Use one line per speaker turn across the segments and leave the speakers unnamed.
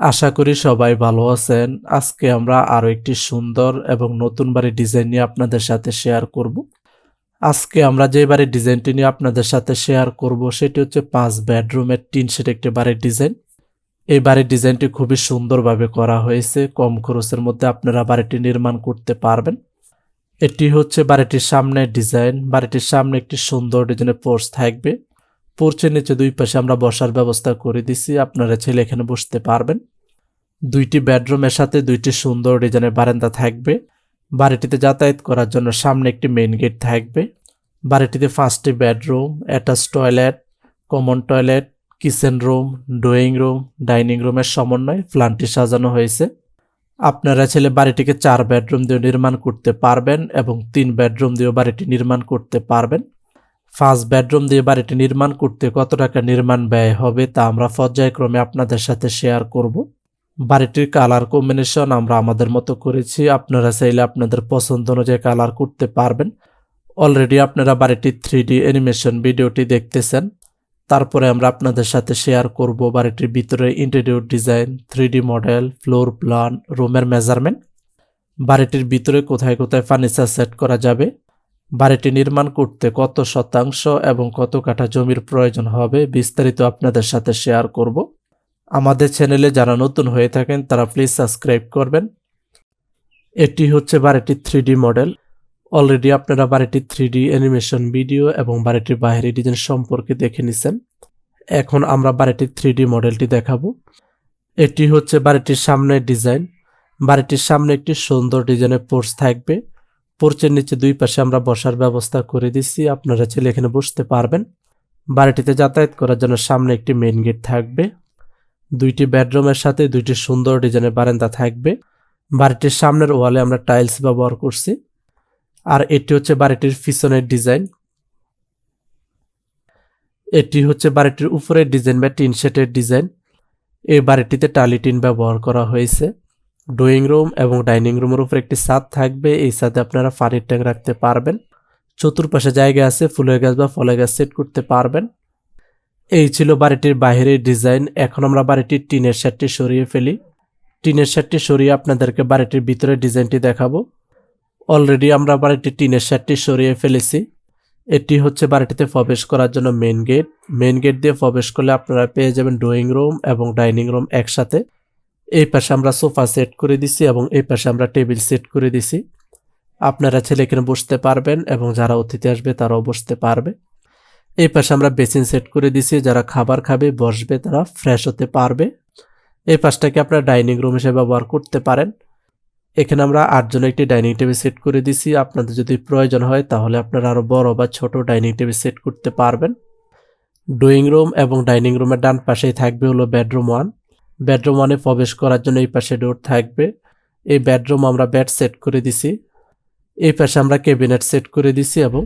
আশা করি সবাই ভালো আছেন। আজকে আমরা আরো একটি সুন্দর এবং নতুন বাড়ির ডিজাইন নিয়ে আপনাদের সাথে শেয়ার করব। আজকে আমরা যে বাড়ির ডিজাইনটি নিয়ে আপনাদের সাথে শেয়ার করব সেটি হচ্ছে 5 বেডরুমের টিন শেড একটি বাড়ির ডিজাইন। এই বাড়ির ডিজাইনটি খুবই সুন্দরভাবে করা হয়েছে। কম খরচের মধ্যে আপনারা বাড়িটি নির্মাণ করতে পারবেন। এটি হচ্ছে বাড়িটির সামনের ডিজাইন। বাড়িটির সামনে একটি সুন্দর ডিজাইনের পোর্চ থাকবে। পোর্চের নিচে দুই পাশে আমরা বসার ব্যবস্থা করে দিছি। আপনারা ছেলে এখানে বসতে পারবেন। দুইটি বেডরুমের সাথে দুইটি সুন্দর ডিজাইনের বারান্দা থাকবে। বাড়িটিতে যাতায়াত করার জন্য সামনে একটি মেইন গেট থাকবে। বাড়িটিতে 5টি bedroom, attach toilet, common toilet, kitchen room, drawing room, dining রুমের সমন্বয়ে প্ল্যানটি সাজানো হয়েছে। আপনারা ছেলে বাড়িটিকে 4 বেডরুম দিয়ে নির্মাণ করতে পারবেন এবং 3 বেডরুম দিয়েও বাড়িটি নির্মাণ করতে পারবেন। 5 বেডরুম দিয়ে বাড়িটি নির্মাণ করতে কত টাকা নির্মাণ ব্যয় হবে তা আমরা পর্যায়ক্রমে আপনাদের সাথে শেয়ার করব। বাড়িটির কালার কম্বিনেশন আমরা আমাদের মতো করেছি। আপনারা চাইলে আপনাদের পছন্দ অনুযায়ী কালার করতে পারবেন। অলরেডি আপনারা বাড়িটির 3D অ্যানিমেশন ভিডিওটি দেখতেছেন। তারপরে আমরা আপনাদের সাথে শেয়ার করব বাড়িটির ভিতরে interior design, 3D model, floor plan, রুমের মেজারমেন্ট, বাড়িটির ভিতরে কোথায় কোথায় ফার্নিচার সেট করা যাবে, বাড়িটি নির্মাণ করতে কত শতাংশ এবং কত কাঠা জমির প্রয়োজন হবে বিস্তারিত আপনাদের সাথে শেয়ার করব। আমাদের চ্যানেলে যারা নতুন হয়ে থাকেন তারা প্লিজ সাবস্ক্রাইব করবেন। এটি হচ্ছে বাড়িটির 3D মডেল। অলরেডি আপনারা বাড়িটির 3D অ্যানিমেশন ভিডিও এবং বাড়িটির বাইরে ডিজাইন সম্পর্কে দেখে নিছেন। এখন আমরা বাড়িটির 3D মডেলটি দেখাবো। এটি হচ্ছে বাড়িটির সামনের ডিজাইন। বাড়িটির সামনে একটি সুন্দর ডিজাইনের পোর্চ থাকবে। পোর্চের নিচে দুই পাশে আমরা বসার ব্যবস্থা করে দিচ্ছি। আপনারা চাইলে এখানে বসতে পারবেন। বাড়িটিতে যাতায়াত করার জন্য সামনে একটি মেইন গেট থাকবে। দুইটি বেডরুমের সাথে দুইটি সুন্দর ডিজাইনের বারান্দা থাকবে। বাড়িটির সামনের ওয়ালে আমরা টাইলস ব্যবহার করছি। আর এটি হচ্ছে বাড়িটির পিছনের ডিজাইন। এটি হচ্ছে বাড়িটির উপরের ডিজাইন বা টিন শেডের ডিজাইন। এই বাড়িটিতে টালি টিন ব্যবহার করা হয়েছে। ড্রয়িং রুম এবং ডাইনিং রুমের উপর একটি ছাদ থাকবে। এই ছাদে আপনারা পানির ট্যাঙ্ক রাখতে পারবেন। চতুর্পাশে জায়গা আছে, ফুলের গাছ বা ফলের গাছ সেট করতে পারবেন। এই ছিল বাড়িটির বাইরের ডিজাইন। এখন আমরা বাড়িটির টিনের শেডটি সরিয়ে ফেলি। টিনের শেডটি সরিয়ে আপনাদেরকে বাড়িটির ভিতরের ডিজাইনটি দেখাবো। অলরেডি আমরা বাড়িটির টিনের শেডটি সরিয়ে ফেলেছি। এটি হচ্ছে বাড়িটিতে প্রবেশ করার জন্য মেইন গেট। মেইন গেট দিয়ে প্রবেশ করলে আপনারা পেয়ে যাবেন ড্রয়িং রুম এবং ডাইনিং রুম একসাথে। এই পাশে আমরা সোফা সেট করে দিছি এবং এই পাশে আমরা টেবিল সেট করে দিছি। আপনারা ছেলে এখানে বসতে পারবেন এবং যারা অতিথি আসবে তারাও বসতে পারবে। এই পাশে আমরা বেসিন সেট করে দিছি। যারা খাবার খাবে বসবে তারা ফ্রেশ হতে পারবে। এই পাশটাকে আপনারা ডাইনিং রুম হিসেবে ব্যবহার করতে পারেন। এখানে আমরা 8 জনের একটি ডাইনিং টেবিল সেট করে দিছি। আপনাদের যদি প্রয়োজন হয় তাহলে আপনারা আরো বড় বা ছোট ডাইনিং টেবিল সেট করতে পারবেন। ড্রয়িং রুম এবং ডাইনিং রুমের ডান পাশেই থাকবে হলো বেডরুম 1। বেডরুম 1-এ প্রবেশ করার জন্য এই পাশে ডোর থাকবে। এই বেডরুম আমরা বেড সেট করে দিছি। এই পাশে আমরা ক্যাবিনেট সেট করে দিছি এবং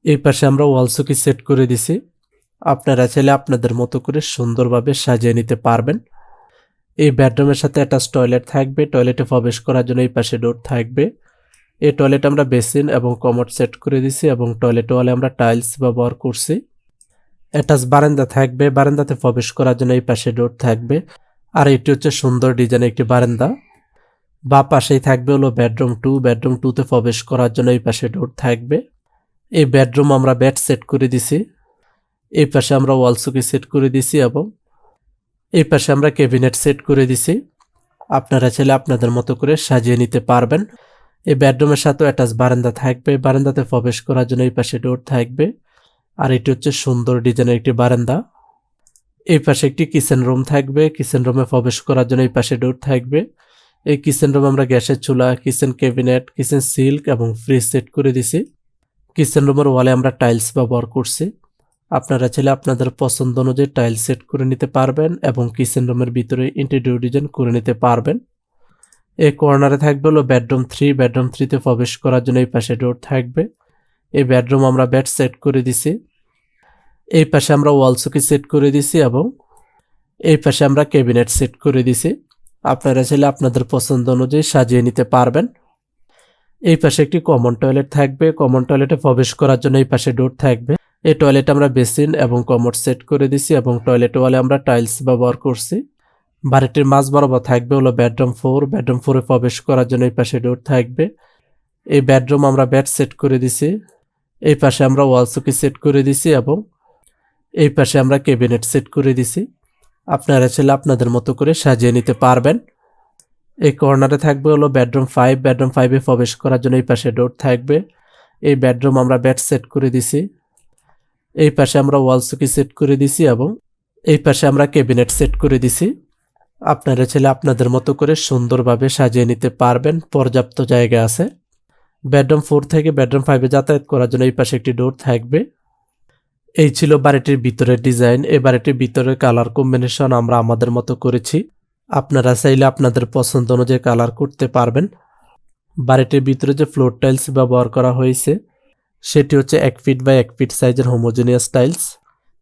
এই পাশে আমরা ওয়াল শোকেস সেট করে দিছি। আপনারা চাইলে আপনাদের মতো করে সুন্দরভাবে সাজিয়ে নিতে পারবেন। এই বেডরুমের সাথে অ্যাটাচ টয়লেট থাকবে। টয়লেটে প্রবেশ করার জন্য এই পাশে ডোর থাকবে। এই টয়লেটে আমরা বেসিন এবং কমোড সেট করে দিছি এবং টয়লেট ওয়ালে আমরা টাইলস ব্যবহার করছি। অ্যাটাচ বারান্দা থাকবে। বারান্দাতে প্রবেশ করার জন্য এই পাশে ডোর থাকবে। আর এটি হচ্ছে সুন্দর ডিজাইনের একটি বারান্দা। বা পাশেই থাকবে হলো বেডরুম 2। বেডরুম 2-তে প্রবেশ করার জন্য এই পাশে ডোর থাকবে। এই বেডরুম আমরা বেড সেট করে দিছি। এই পাশে আমরা ওয়াল শোকেস সেট করে দিছি এবং এই পাশে আমরা ক্যাবিনেট সেট করে দিছি। আপনারা চাইলে আপনাদের মতো করে সাজিয়ে নিতে পারবেন। এই বেডরুমের সাথে অ্যাটাচ বারান্দা থাকবে। বারান্দাতে প্রবেশ করার জন্য এই পাশে ডোর থাকবে। আর এটি হচ্ছে সুন্দর ডিজাইনের একটি বারান্দা। এই পাশে একটি কিচেন রুম থাকবে। কিচেন রুমে প্রবেশ করার জন্য এই পাশে ডোর থাকবে। এই কিচেন রুমে আমরা গ্যাসের চুলা, কিচেন ক্যাবিনেট, কিচেন সিল্ক এবং ফ্রিজ সেট করে দিছি। কিচেন রুমের ওয়ালে আমরা টাইলস ব্যবহার করছি। আপনারা চাইলে আপনাদের পছন্দ অনুযায়ী টাইলস সেট করে নিতে পারবেন এবং কিচেন রুমের ভিতরে ইন্টেরিয়র ডিজাইন করে নিতে পারবেন। এই কর্নারে থাকবে হলো বেডরুম 3। বেডরুম 3-তে প্রবেশ করার জন্য এই পাশে ডোর থাকবে। এই বেডরুম আমরা বেড সেট করে দিছি। এই পাশে আমরা ওয়াল শোকেস সেট করে দিছি এবং এই পাশে আমরা ক্যাবিনেট সেট করে দিছি। আপনারা চাইলে আপনাদের পছন্দ অনুযায়ী সাজিয়ে নিতে পারবেন। এই পাশে একটি কমন টয়লেট থাকবে। কমন টয়লেটে প্রবেশ করার জন্য এই পাশে ডোর থাকবে। এই টয়লেটে আমরা বেসিন এবং কমোড সেট করে দিছি এবং টয়লেট ওয়ালে আমরা টাইলস ব্যবহার করছি। বাড়িটির মাঝ বরাবর থাকবে হলো বেডরুম 4। বেডরুম 4-এ প্রবেশ করার জন্য এই পাশে ডোর থাকবে। এই বেডরুম আমরা বেড সেট করে দিছি। এই পাশে আমরা ওয়াল চৌকি সেট করে দিছি এবং এই পাশে আমরা ক্যাবিনেট সেট করে দিছি। আপনারা চাইলে আপনাদের মতো করে সাজিয়ে নিতে পারবেন। এই কর্নারে থাকবে হলো বেডরুম 5। বেডরুম 5-এ প্রবেশ করার জন্য এই পাশে ডোর থাকবে। এই বেডরুম আমরা বেড সেট করে দিছি। এই পাশে আমরা ওয়াল চৌকি সেট করে দিছি এবং এই পাশে আমরা ক্যাবিনেট সেট করে দিছি। আপনারা চাইলে আপনাদের মতো করে সুন্দরভাবে সাজিয়ে নিতে পারবেন, পর্যাপ্ত জায়গা আছে। বেডরুম 4 থেকে বেডরুম 5-এ যাতায়াত করার জন্য এই পাশে একটি ডোর থাকবে। এই ছিল বাড়িটির ভিতরের ডিজাইন। এই বাড়িটির ভিতরের কালার কম্বিনেশন আমরা আমাদের মতো করেছি। আপনারা চাইলে আপনাদের পছন্দ অনুযায়ী কালার করতে পারবেন। বাড়িটির ভিতরে যে ফ্লোর টাইলস ব্যবহার করা হয়েছে সেটি হচ্ছে 1 ফিট বাই 1 ফিট সাইজের হোমোজেনিয়াস টাইলস।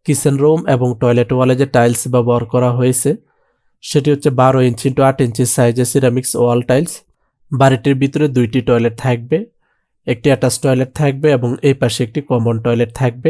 কিচেন রুম এবং টয়লেট ওয়ালে যে টাইলস ব্যবহার করা হয়েছে সেটি হচ্ছে 12 ইঞ্চি ইন্টু 8 ইঞ্চি সাইজের সিরামিক্স ওয়াল টাইলস। বাড়িটির ভিতরে 2টি টয়লেট থাকবে, একটি অ্যাটাচ টয়লেট থাকবে এবং এই পাশে একটি কমন টয়লেট থাকবে।